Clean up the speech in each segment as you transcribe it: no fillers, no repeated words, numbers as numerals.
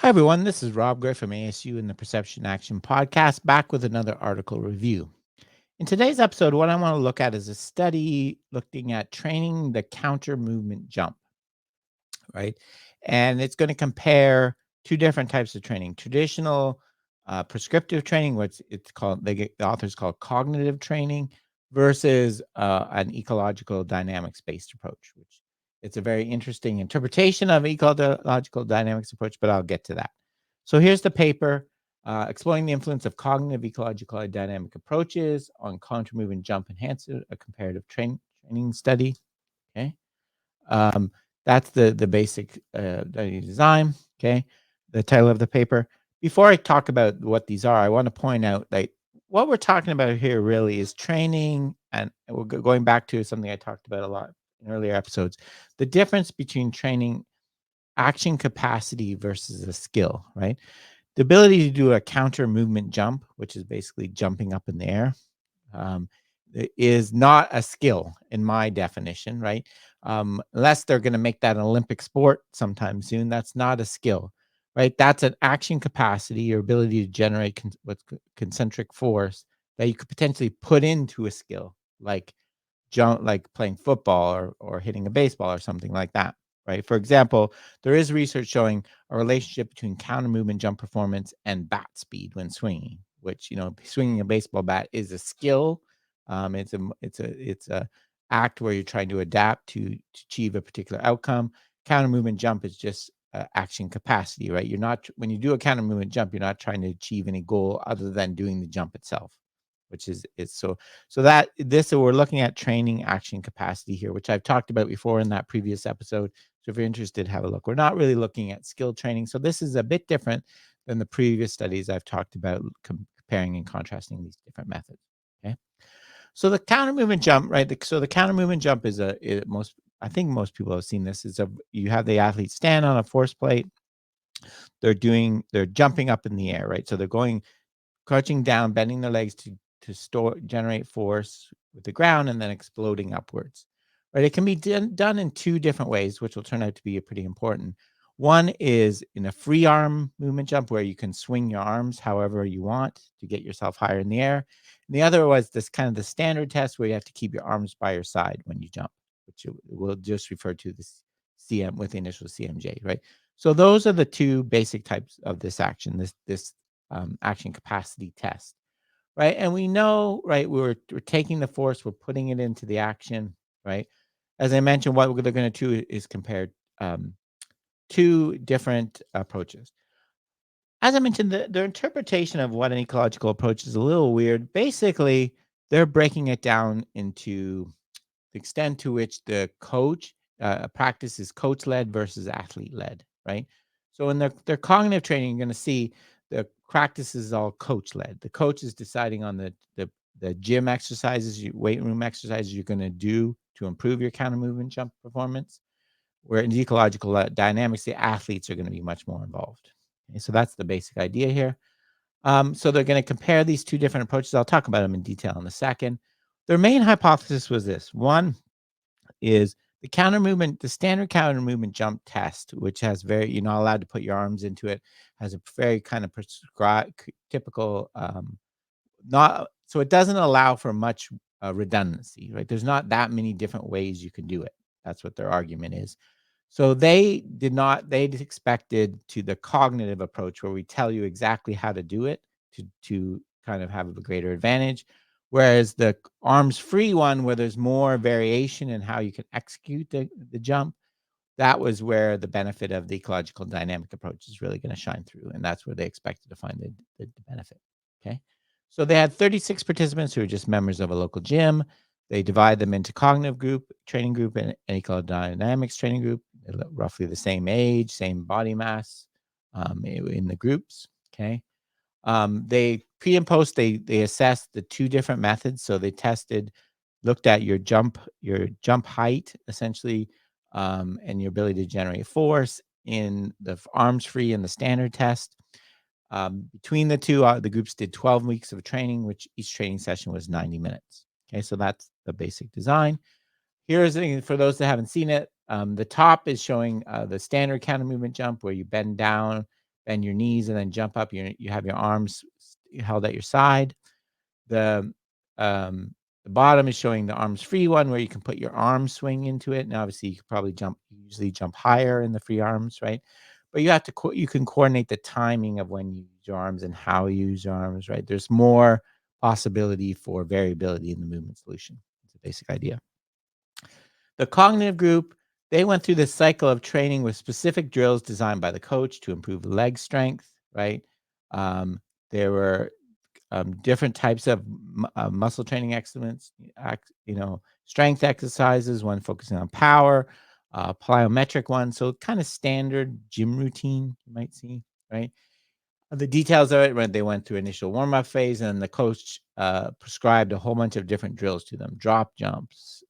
Hi, everyone. This is Rob Gray from ASU and the Perception Action Podcast, back with another article review. In today's episode, what I want to look at is a study looking at training the counter movement jump, right? And it's going to compare two different types of training: traditional prescriptive training, which the authors call cognitive training, versus an ecological dynamics based approach, which it's a very interesting interpretation of ecological dynamics approach, but I'll get to that. So here's the paper exploring the influence of cognitive ecological and dynamic approaches on counter movement jump enhancer, a comparative training study. Okay. Um, that's the basic design. Okay. The title of the paper. Before I talk about what these are, I want to point out that what we're talking about here really is training, and we're going back to something I talked about a lot in earlier episodes, the difference between training action capacity versus a skill, right? The ability to do a counter movement jump, which is basically jumping up in the air, um, is not a skill in my definition, right? Unless they're going to make that an Olympic sport sometime soon, that's not a skill, right? That's an action capacity, your ability to generate what's concentric force that you could potentially put into a skill, like jump, like playing football or hitting a baseball or something like that, right? For example, there is research showing a relationship between counter movement jump performance and bat speed when swinging, which, swinging a baseball bat is a skill. It's a act where you're trying to adapt to achieve a particular outcome. Counter movement jump is just action capacity, right? You're not, when you do a counter movement jump, you're not trying to achieve any goal other than doing the jump itself, which is so that this, so we're looking at training action capacity here, which I've talked about before in that previous episode. So if you're interested, have a look. We're not really looking at skill training. So this is a bit different than the previous studies I've talked about, comparing and contrasting these different methods. Okay. So the counter movement jump, right? So the counter movement jump I think most people have seen this. You have the athlete stand on a force plate. They're jumping up in the air, right? So they're going crouching down, bending their legs to generate force with the ground, and then exploding upwards. Right? It can be done in two different ways, which will turn out to be pretty important. One is in a free arm movement jump where you can swing your arms however you want to get yourself higher in the air. And the other was this kind of the standard test where you have to keep your arms by your side when you jump, which we'll just refer to this CM with the initial CMJ, right? So those are the two basic types of this action. This action capacity test, right? And we know, right, we're taking the force, we're putting it into the action, right? As I mentioned, what they're going to do is compare um, two different approaches. As I mentioned, their interpretation of what an ecological approach is a little weird. Basically, they're breaking it down into the extent to which the coach practice is coach led versus athlete led, right? So in their cognitive training, you're going to see the practice is all coach led. The coach is deciding on the gym exercises, weight room exercises you're going to do to improve your counter movement jump performance. Where in the ecological dynamics, the athletes are going to be much more involved. Okay, so that's the basic idea here. So they're going to compare these two different approaches. I'll talk about them in detail in a second. Their main hypothesis was this: one is the standard counter movement jump test, which has you're not allowed to put your arms into it, has a very kind of prescribed, typical, not, so it doesn't allow for much redundancy, right? There's not that many different ways you can do it. That's what their argument is. So they expected to the cognitive approach where we tell you exactly how to do it to kind of have a greater advantage. Whereas the arms free one, where there's more variation in how you can execute the jump, that was where the benefit of the ecological dynamic approach is really going to shine through. And that's where they expected to find the benefit. Okay. So they had 36 participants who were just members of a local gym. They divide them into cognitive group, training group, and ecological dynamics training group, roughly the same age, same body mass in the groups. Okay. They pre and post, they assessed the two different methods. So they looked at your jump height, essentially, and your ability to generate force in the arms free and the standard test. Between the two, the groups did 12 weeks of training, which each training session was 90 minutes. Okay, so that's the basic design. Here's for those that haven't seen it. The top is showing the standard counter movement jump where you bend down, bend your knees and then jump up. You have your arms held at your side. The um, the bottom is showing the arms free one where you can put your arm swing into it. And obviously you could probably usually jump higher in the free arms, right? But you have to, you can coordinate the timing of when you use your arms and how you use your arms, right? There's more possibility for variability in the movement solution. It's a basic idea. The cognitive group, they went through this cycle of training with specific drills designed by the coach to improve leg strength, right? There were different types of muscle training excellence, strength exercises, one focusing on power, plyometric one. So kind of standard gym routine you might see, right? The details of it, when they went through initial warm-up phase, and the coach prescribed a whole bunch of different drills to them: drop jumps,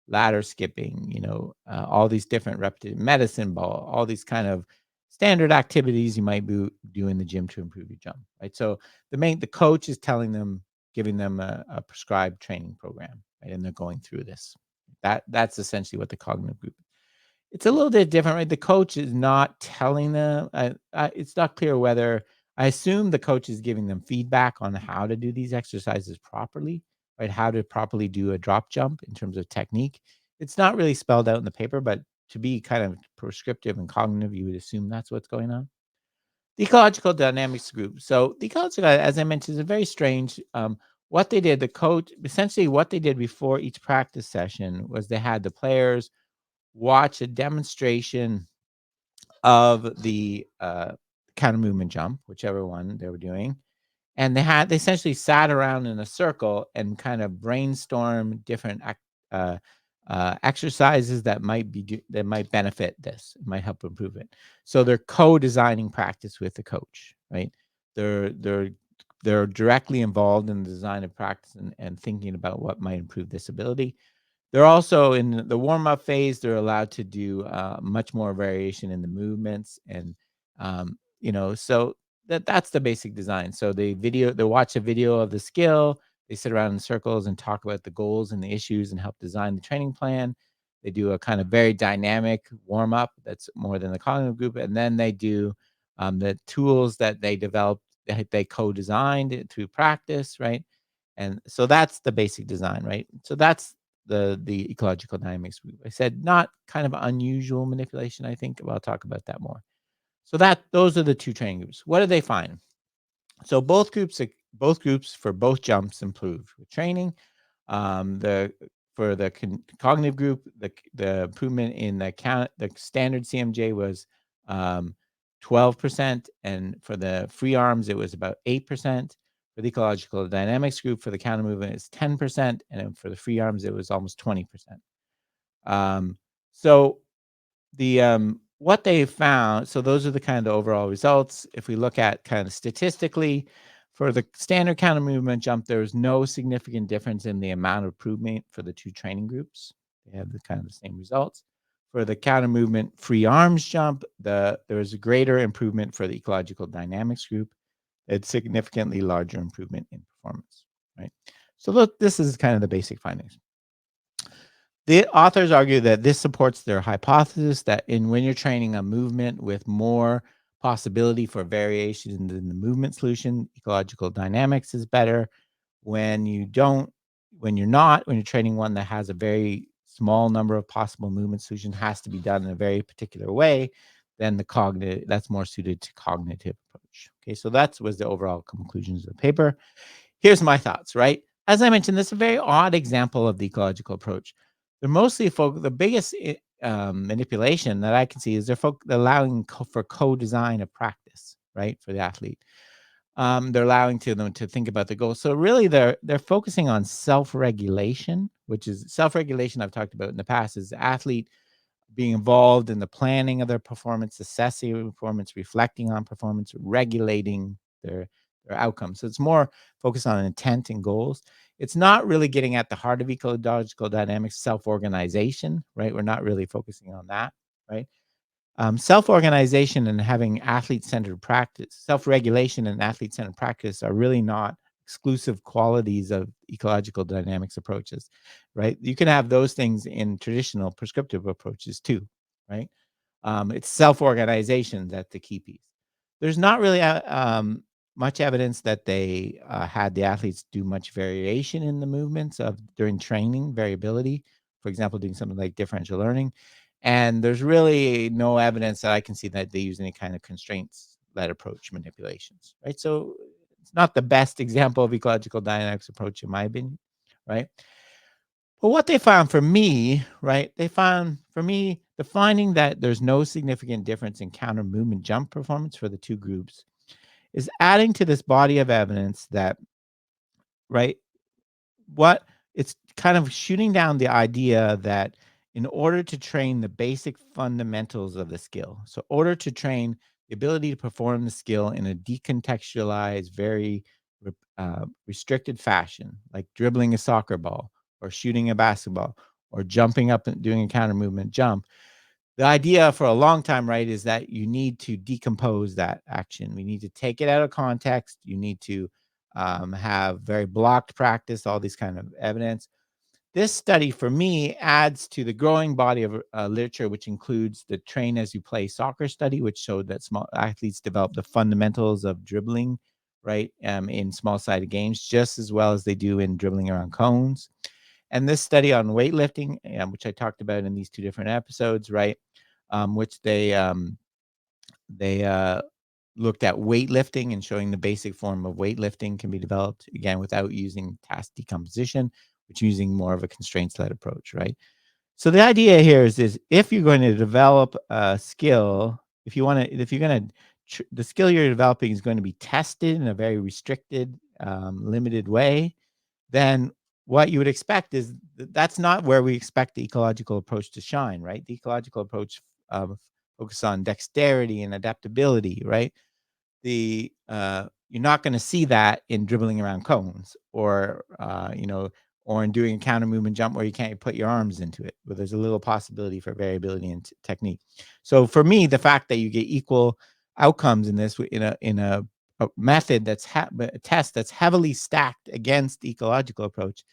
ladder skipping, all these different repetitive medicine ball, all these kind of standard activities you might do in the gym to improve your jump, right? So the coach is telling them, giving them a prescribed training program, right? And they're going through this. That's essentially what the cognitive group. It's a little bit different, right? The coach is not telling them. It's not clear whether, I assume the coach is giving them feedback on how to do these exercises properly, right? How to properly do a drop jump in terms of technique. It's not really spelled out in the paper, but to be kind of prescriptive and cognitive, you would assume that's what's going on. The ecological dynamics group. So the ecological, as I mentioned, is a very strange. What they did, the coach, essentially what they did before each practice session was they had the players watch a demonstration of the counter movement jump, whichever one they were doing. And they essentially sat around in a circle and kind of brainstorm different exercises that that might benefit this, might help improve it. So they're co-designing practice with the coach, right? They're they're they're directly involved in the design of practice and thinking about what might improve this ability. They're also in the warm-up phase, they're allowed to do, much more variation in the movements and, so that's the basic design. So they watch a video of the skill, they sit around in circles and talk about the goals and the issues and help design the training plan. They do a kind of very dynamic warm-up that's more than the cognitive group, and then they do, the tools that they developed, they co-designed it through practice, right? And so that's the basic design, right? So that's the ecological dynamics. I said not kind of unusual manipulation, I think. I'll talk about that more. So those are the two training groups. What did they find? So both groups for both jumps improved with training. The For the cognitive group, the improvement in the standard CMJ was 12%, and for the free arms it was about 8%. For the ecological dynamics group, for the counter movement, it's 10%, and then for the free arms it was almost 20%. So what they found, so those are the kind of the overall results. If we look at kind of statistically, for the standard counter movement jump, there was no significant difference in the amount of improvement for the two training groups. They had the kind of the same results. For the counter movement free arms jump, there was a greater improvement for the ecological dynamics group. It's significantly larger improvement in performance, right? So look, this is kind of the basic findings. The authors argue that this supports their hypothesis that when you're training a movement with more possibility for variation in the movement solution, ecological dynamics is better. When you're training one that has a very small number of possible movement solutions, has to be done in a very particular way, then that's more suited to cognitive approach. Okay, so that was the overall conclusions of the paper. Here's my thoughts, right? As I mentioned, this is a very odd example of the ecological approach. They're mostly the biggest manipulation that I can see is they're allowing for co-design of practice, right, for the athlete. They're allowing them to think about the goals. So really, they're focusing on self-regulation, which is self-regulation I've talked about in the past, is the athlete being involved in the planning of their performance, assessing performance, reflecting on performance, regulating their outcomes. So it's more focused on intent and goals. It's not really getting at the heart of ecological dynamics, self-organization, right? We're not really focusing on that, right? Self-organization and having athlete-centered practice, self-regulation and athlete-centered practice are really not exclusive qualities of ecological dynamics approaches, right? You can have those things in traditional prescriptive approaches too, right? It's self-organization that's the key piece. There's not really much evidence that they had the athletes do much variation in the movements of during training, variability. For example, doing something like differential learning, and there's really no evidence that I can see that they use any kind of constraints-led approach manipulations, right? So it's not the best example of ecological dynamics approach in my opinion, right? But what they found for me, right? They found for me the finding that there's no significant difference in counter movement jump performance for the two groups is adding to this body of evidence that, right, what it's kind of shooting down the idea that in order to train the basic fundamentals of the skill, so order to train the ability to perform the skill in a decontextualized, very restricted fashion, like dribbling a soccer ball or shooting a basketball or jumping up and doing a counter movement jump. The idea for a long time, right, is that you need to decompose that action. We need to take it out of context. You need to have very blocked practice, all these kind of evidence. This study for me adds to the growing body of literature, which includes the train as you play soccer study, which showed that small athletes develop the fundamentals of dribbling, right, in small sided games, just as well as they do in dribbling around cones. And this study on weightlifting, which I talked about in these two different episodes, right, which they looked at weightlifting and showing the basic form of weightlifting can be developed again without using task decomposition, which using more of a constraints-led approach, right? So the idea here is if you're going to develop a skill, if you're going to, the skill you're developing is going to be tested in a very restricted, limited way, then what you would expect is that's not where we expect the ecological approach to shine, right? The ecological approach focus on dexterity and adaptability, right? You're not going to see that in dribbling around cones or or in doing a counter movement jump where you can't put your arms into it, but there's a little possibility for variability in technique. So for me, the fact that you get equal outcomes in this a method a test that's heavily stacked against the ecological approach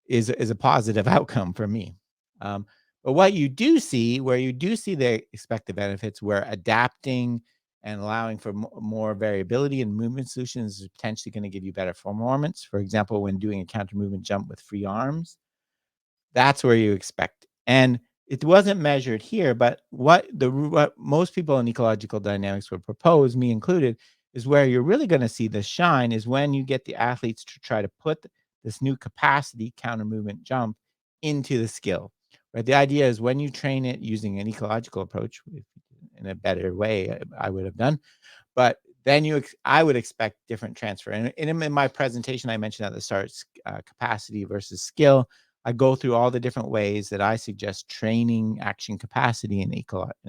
is a positive outcome for me. But what you do see, where you do see the expected benefits, where adapting and allowing for more variability in movement solutions is potentially going to give you better performance. For example, when doing a counter movement jump with free arms, that's where you expect. And it wasn't measured here, but what most people in ecological dynamics would propose, me included, is where you're really going to see the shine is when you get the athletes to try to put this new capacity counter movement jump into the skill. Right? The idea is when you train it using an ecological approach in a better way, I would have done, but then I would expect different transfer. And in my presentation, I mentioned at the start, capacity versus skill. I go through all the different ways that I suggest training action capacity in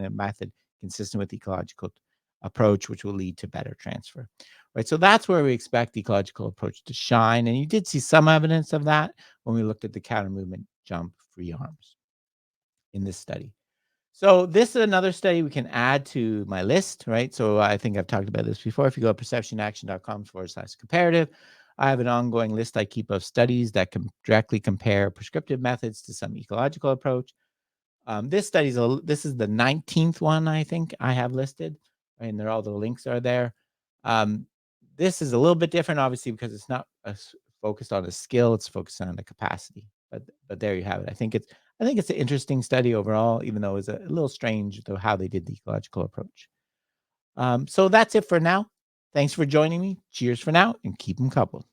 a method consistent with ecological approach, which will lead to better transfer. Right. So that's where we expect the ecological approach to shine. And you did see some evidence of that when we looked at the counter movement jump free arms in this study. So this is another study we can add to my list, right? So I think I've talked about this before. If you go to perceptionaction.com/comparative, I have an ongoing list I keep of studies that can directly compare prescriptive methods to some ecological approach. This is the 19th one I think I have listed, right? And all the links are there. Um, this is a little bit different, obviously, because it's not focused on a skill; it's focused on the capacity. But there you have it. I think it's an interesting study overall, even though it's a little strange though how they did the ecological approach. So that's it for now. Thanks for joining me. Cheers for now, and keep them coupled.